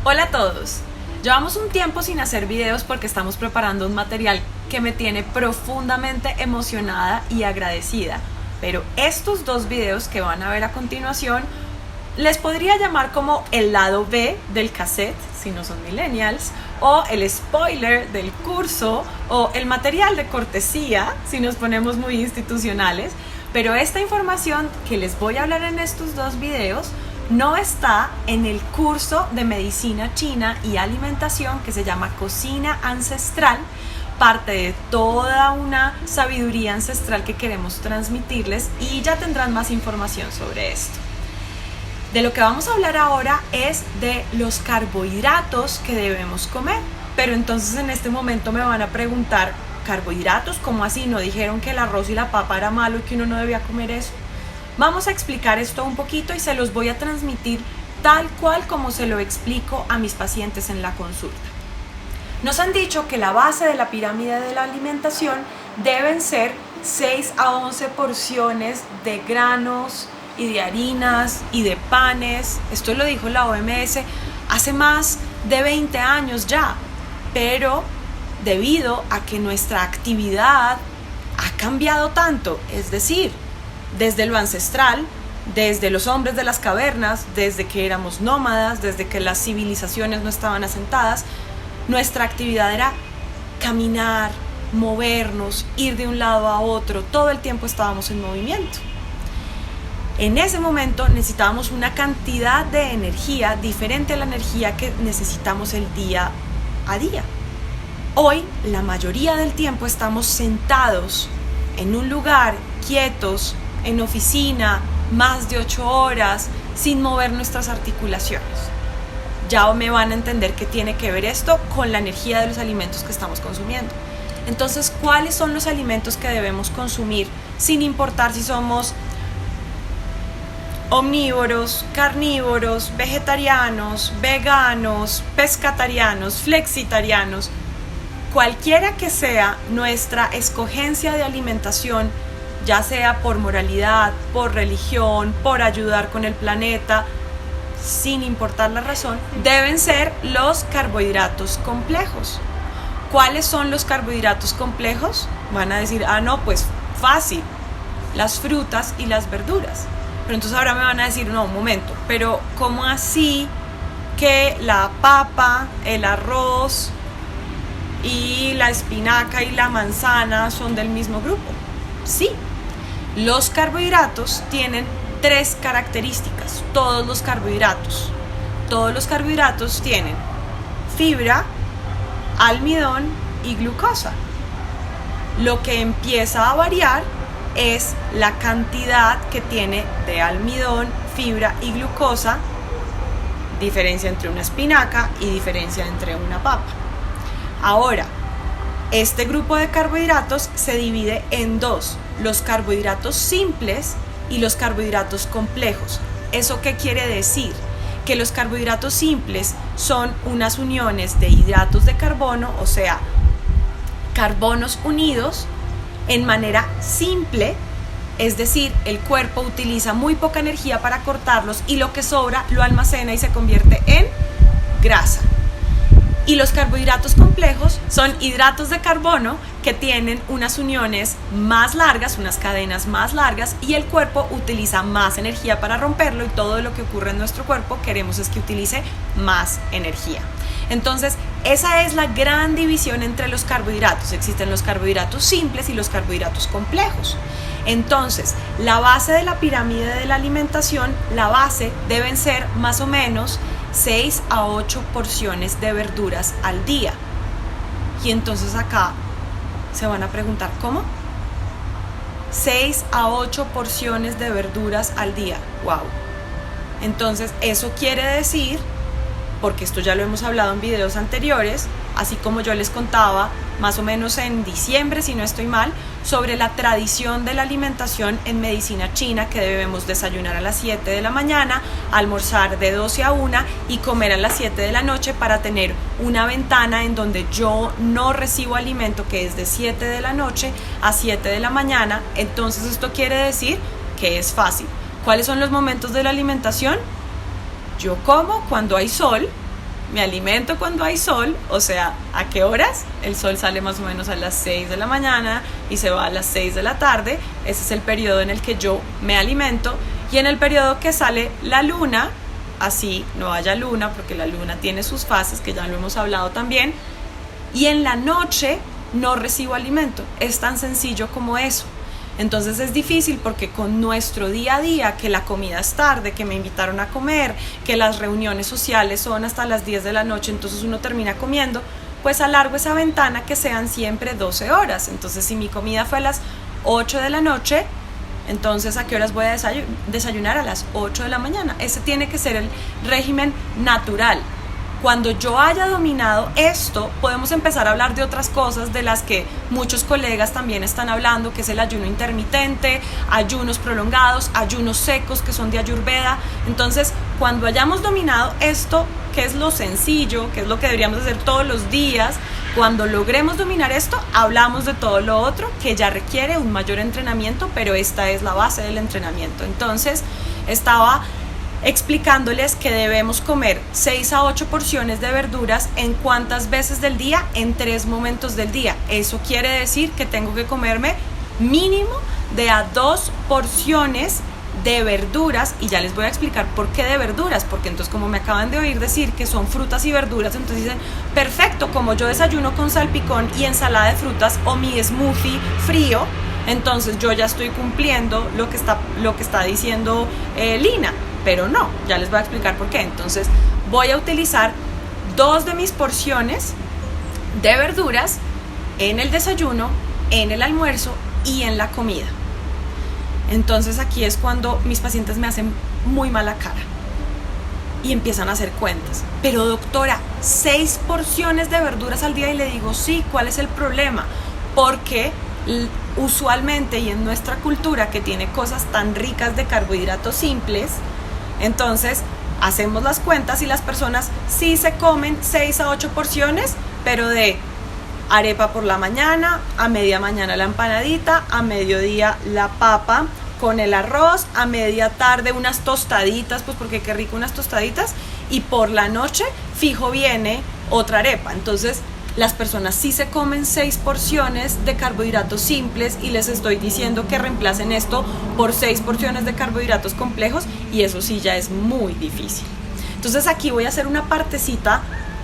Hola a todos. Llevamos un tiempo sin hacer videos porque estamos preparando un material que me tiene profundamente emocionada y agradecida. Pero estos dos videos que van a ver a continuación les podría llamar como el lado B del cassette, si no son millennials, o el spoiler del curso, o el material de cortesía, si nos ponemos muy institucionales. Pero esta información que les voy a hablar en estos dos videos no está en el curso de medicina china y alimentación que se llama Cocina Ancestral, parte de toda una sabiduría ancestral que queremos transmitirles, y ya tendrán más información sobre esto. De lo que vamos a hablar ahora es de los carbohidratos que debemos comer. Pero entonces en este momento me van a preguntar, ¿carbohidratos? ¿Cómo así? ¿No dijeron que el arroz y la papa era malo y que uno no debía comer eso? Vamos a explicar esto un poquito y se los voy a transmitir tal cual como se lo explico a mis pacientes en la consulta. Nos han dicho que la base de la pirámide de la alimentación deben ser 6 a 11 porciones de granos y de harinas y de panes. Esto lo dijo la OMS hace más de 20 años ya, pero debido a que nuestra actividad ha cambiado tanto, es decir, desde lo ancestral, desde los hombres de las cavernas, desde que éramos nómadas, desde que las civilizaciones no estaban asentadas, nuestra actividad era caminar, movernos, ir de un lado a otro, todo el tiempo estábamos en movimiento. En ese momento necesitábamos una cantidad de energía diferente a la energía que necesitamos el día a día. Hoy, la mayoría del tiempo estamos sentados en un lugar, quietos, en oficina, más de 8 horas, sin mover nuestras articulaciones. Ya me van a entender qué tiene que ver esto con la energía de los alimentos que estamos consumiendo. Entonces, ¿cuáles son los alimentos que debemos consumir sin importar si somos omnívoros, carnívoros, vegetarianos, veganos, pescatarianos, flexitarianos? Cualquiera que sea nuestra escogencia de alimentación, ya sea por moralidad, por religión, por ayudar con el planeta, sin importar la razón, deben ser los carbohidratos complejos. ¿Cuáles son los carbohidratos complejos? Van a decir, no, pues fácil, las frutas y las verduras. Pero entonces ahora me van a decir, no, un momento, pero ¿cómo así que la papa, el arroz y la espinaca y la manzana son del mismo grupo? Sí. Los carbohidratos tienen 3 características. Todos los carbohidratos tienen fibra, almidón y glucosa. Lo que empieza a variar es la cantidad que tiene de almidón, fibra y glucosa, diferencia entre una espinaca y diferencia entre una papa. Ahora, este grupo de carbohidratos se divide en 2, los carbohidratos simples y los carbohidratos complejos. ¿Eso qué quiere decir? Que los carbohidratos simples son unas uniones de hidratos de carbono, o sea, carbonos unidos en manera simple, es decir, el cuerpo utiliza muy poca energía para cortarlos y lo que sobra lo almacena y se convierte en grasa. Y los carbohidratos complejos son hidratos de carbono que tienen unas uniones más largas, unas cadenas más largas, y el cuerpo utiliza más energía para romperlo, y todo lo que ocurre en nuestro cuerpo queremos es que utilice más energía. Entonces, esa es la gran división entre los carbohidratos. Existen los carbohidratos simples y los carbohidratos complejos. Entonces, la base de la pirámide de la alimentación, la base deben ser más o menos 6 a 8 porciones de verduras al día. Y entonces acá se van a preguntar, ¿cómo? 6 a 8 porciones de verduras al día. ¡Wow! Entonces, eso quiere decir, porque esto ya lo hemos hablado en videos anteriores, así como yo les contaba más o menos en diciembre, si no estoy mal, sobre la tradición de la alimentación en medicina china, que debemos desayunar a las 7 de la mañana, almorzar de 12 a 1 y comer a las 7 de la noche para tener una ventana en donde yo no recibo alimento, que es de 7 de la noche a 7 de la mañana. Entonces esto quiere decir que es fácil. ¿Cuáles son los momentos de la alimentación? Yo como cuando hay sol, me alimento cuando hay sol, o sea, ¿a qué horas? El sol sale más o menos a las 6 de la mañana y se va a las 6 de la tarde. Ese es el periodo en el que yo me alimento. Y en el periodo que sale la luna, así no haya luna, porque la luna tiene sus fases, que ya lo hemos hablado también, y en la noche no recibo alimento. Es tan sencillo como eso. Entonces es difícil porque con nuestro día a día, que la comida es tarde, que me invitaron a comer, que las reuniones sociales son hasta las 10 de la noche, entonces uno termina comiendo, pues alargo esa ventana que sean siempre 12 horas. Entonces si mi comida fue a las 8 de la noche, entonces ¿a qué horas voy a desayunar? A las 8 de la mañana. Ese tiene que ser el régimen natural. Cuando yo haya dominado esto, podemos empezar a hablar de otras cosas de las que muchos colegas también están hablando, que es el ayuno intermitente, ayunos prolongados, ayunos secos, que son de Ayurveda. Entonces, cuando hayamos dominado esto, que es lo sencillo, que es lo que deberíamos hacer todos los días, cuando logremos dominar esto, hablamos de todo lo otro, que ya requiere un mayor entrenamiento, pero esta es la base del entrenamiento. Entonces, estaba explicándoles que debemos comer 6 a 8 porciones de verduras. ¿En cuántas veces del día? En 3 momentos del día. Eso quiere decir que tengo que comerme mínimo de a 2 porciones de verduras, y ya les voy a explicar por qué de verduras, porque entonces, como me acaban de oír decir que son frutas y verduras, entonces dicen, perfecto, como yo desayuno con salpicón y ensalada de frutas o mi smoothie frío, entonces yo ya estoy cumpliendo lo que está diciendo Lina. Pero no, ya les voy a explicar por qué. Entonces voy a utilizar 2 de mis porciones de verduras en el desayuno, en el almuerzo y en la comida. Entonces aquí es cuando mis pacientes me hacen muy mala cara y empiezan a hacer cuentas. Pero doctora, 6 porciones de verduras al día, y le digo, sí, ¿cuál es el problema? Porque usualmente, y en nuestra cultura que tiene cosas tan ricas de carbohidratos simples, entonces hacemos las cuentas y las personas sí se comen 6 a 8 porciones, pero de arepa por la mañana, a media mañana la empanadita, a mediodía la papa con el arroz, a media tarde unas tostaditas, pues porque qué rico unas tostaditas, y por la noche fijo viene otra arepa. Entonces las personas sí se comen 6 porciones de carbohidratos simples, y les estoy diciendo que reemplacen esto por 6 porciones de carbohidratos complejos, y eso sí ya es muy difícil. Entonces aquí voy a hacer una partecita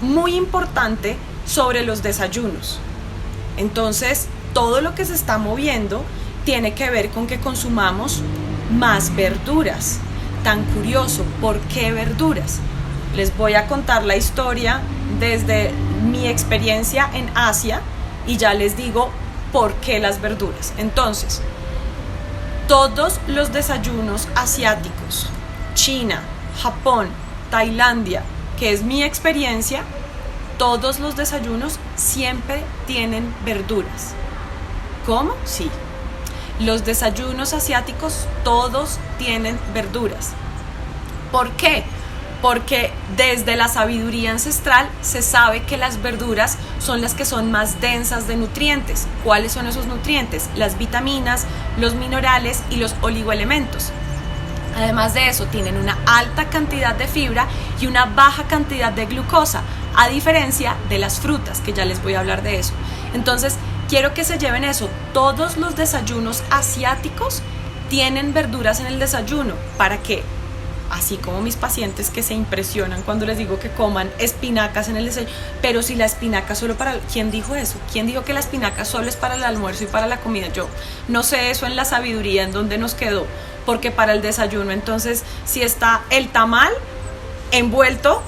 muy importante sobre los desayunos. Entonces todo lo que se está moviendo tiene que ver con que consumamos más verduras. Tan curioso, ¿por qué verduras? Les voy a contar la historia desde mi experiencia en Asia y ya les digo por qué las verduras. Entonces, todos los desayunos asiáticos, China, Japón, Tailandia, que es mi experiencia, todos los desayunos siempre tienen verduras. ¿Cómo? Sí. Los desayunos asiáticos todos tienen verduras. ¿Por qué? Porque desde la sabiduría ancestral se sabe que las verduras son las que son más densas de nutrientes. ¿Cuáles son esos nutrientes? Las vitaminas, los minerales y los oligoelementos. Además de eso, tienen una alta cantidad de fibra y una baja cantidad de glucosa, a diferencia de las frutas, que ya les voy a hablar de eso. Entonces, quiero que se lleven eso. Todos los desayunos asiáticos tienen verduras en el desayuno. ¿Para qué? Así como mis pacientes que se impresionan cuando les digo que coman espinacas en el desayuno. Pero si la espinaca solo para... ¿Quién dijo eso? ¿Quién dijo que la espinaca solo es para el almuerzo y para la comida? Yo no sé eso en la sabiduría en dónde nos quedó. Porque para el desayuno, entonces, si está el tamal envuelto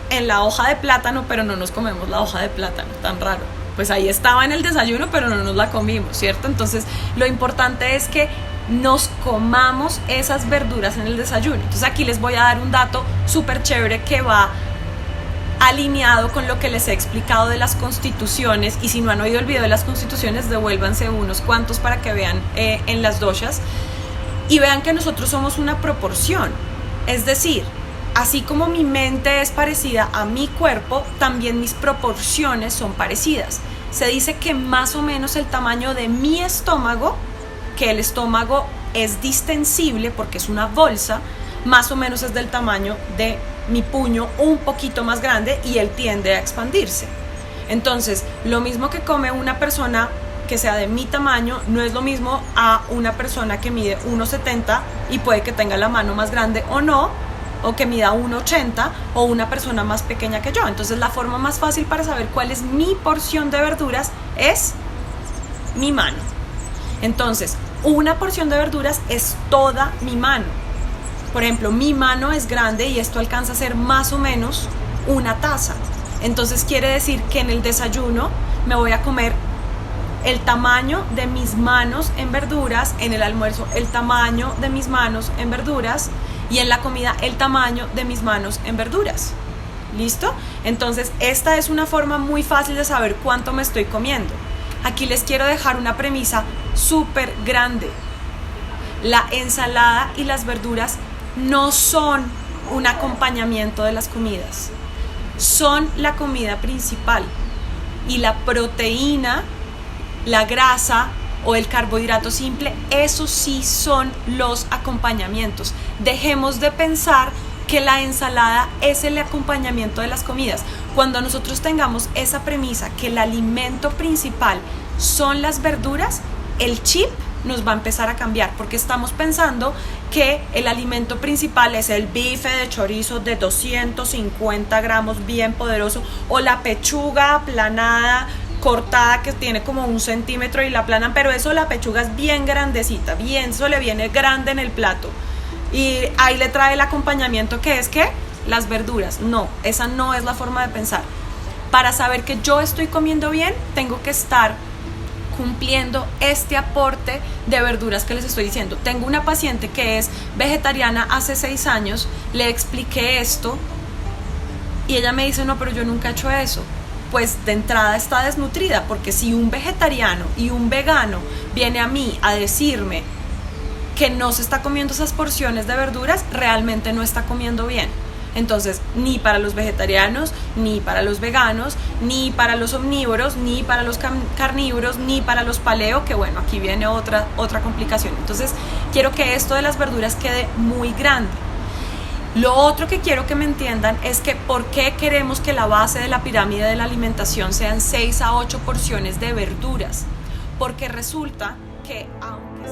en la hoja de plátano, pero no nos comemos la hoja de plátano, tan raro. Pues ahí estaba en el desayuno, pero no nos la comimos, ¿cierto? Entonces, lo importante es que nos comamos esas verduras en el desayuno. Entonces, aquí les voy a dar un dato súper chévere que va alineado con lo que les he explicado de las constituciones, y si no han oído el video de las constituciones, devuélvanse unos cuantos para que vean en las doshas y vean que nosotros somos una proporción. Es decir, así como mi mente es parecida a mi cuerpo, también mis proporciones son parecidas. Se dice que más o menos el tamaño de mi estómago, que el estómago es distensible porque es una bolsa, más o menos es del tamaño de mi puño un poquito más grande y él tiende a expandirse. Entonces, lo mismo que come una persona que sea de mi tamaño, no es lo mismo a una persona que mide 1,70 y puede que tenga la mano más grande o no, o que mida 1,80 o una persona más pequeña que yo. Entonces, la forma más fácil para saber cuál es mi porción de verduras es mi mano. Entonces, una porción de verduras es toda mi mano. Por ejemplo, mi mano es grande y esto alcanza a ser más o menos una taza. Entonces quiere decir que en el desayuno me voy a comer el tamaño de mis manos en verduras, en el almuerzo el tamaño de mis manos en verduras y en la comida el tamaño de mis manos en verduras. ¿Listo? Entonces esta es una forma muy fácil de saber cuánto me estoy comiendo. Aquí les quiero dejar una premisa súper grande. La ensalada y las verduras no son un acompañamiento de las comidas. Son la comida principal. Y la proteína, la grasa o el carbohidrato simple, esos sí son los acompañamientos. Dejemos de pensar que la ensalada es el acompañamiento de las comidas. Cuando nosotros tengamos esa premisa que el alimento principal son las verduras, el chip nos va a empezar a cambiar, porque estamos pensando que el alimento principal es el bife de chorizo de 250 gramos bien poderoso, o la pechuga aplanada cortada que tiene como 1 centímetro y la aplanan, pero eso, la pechuga es bien grandecita, bien, eso le viene grande en el plato y ahí le trae el acompañamiento que es que las verduras. No, esa no es la forma de pensar. Para saber que yo estoy comiendo bien, tengo que estar cumpliendo este aporte de verduras que les estoy diciendo. Tengo una paciente que es vegetariana hace 6 años, le expliqué esto y ella me dice, no, pero yo nunca he hecho eso. Pues de entrada está desnutrida, porque si un vegetariano y un vegano viene a mí a decirme que no se está comiendo esas porciones de verduras, realmente no está comiendo bien. Entonces, ni para los vegetarianos, ni para los veganos, ni para los omnívoros, ni para los carnívoros, ni para los paleo, que bueno, aquí viene otra complicación. Entonces, quiero que esto de las verduras quede muy grande. Lo otro que quiero que me entiendan es que ¿por qué queremos que la base de la pirámide de la alimentación sean 6 a 8 porciones de verduras? Porque resulta que aunque